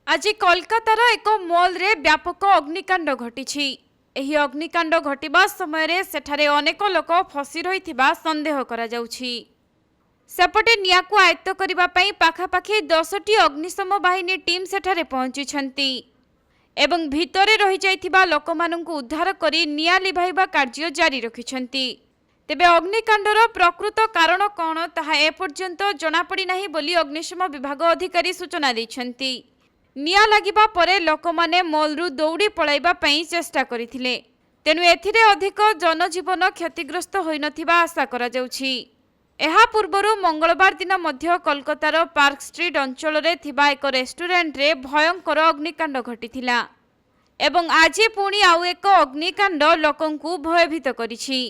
आज कोलकातार एक मॉल रे व्यापक अग्निकांड घटी। एही अग्निकांड घटिबा समय रे सेठारे अनेक लोक फसी रहिथिबा संदेह करा जाउछि। सेपटे नियाकु आयत्त करिबा पई पाखापाखि 10टी अग्निशम बाहिनी टीम सेठारे पहुंचिछंती एवं भितरे रहि जाइथिबा लोकमानंकु उद्धार करी निया लिभाइबा कार्य जारी रखिछंती। तेबे अग्निकांडर प्रकृत कारण कौन ताहा एपर्यंत जनापड़ी नाही बोली अग्निशम विभाग अधिकारी सूचना दैछंती। निया लागिबा परे लोकमाने मॉलरू दौड़ी पळाइबा पई चेष्टा करिथिले, तेनु एथिरे अधिक जनजीवन क्षतिग्रस्त होई नथिबा आशा करा जाउछि। एहा पूर्वरु मंगलवार दिन मध्य कोलकातार पार्क स्ट्रीट अंचल रे थिबा एक रेस्टोरेंट रे भयंकर अग्निकांड घटिथिला एवं आज पुणी आउ एक अग्निकांड लोकंकु भयभीत करिछि।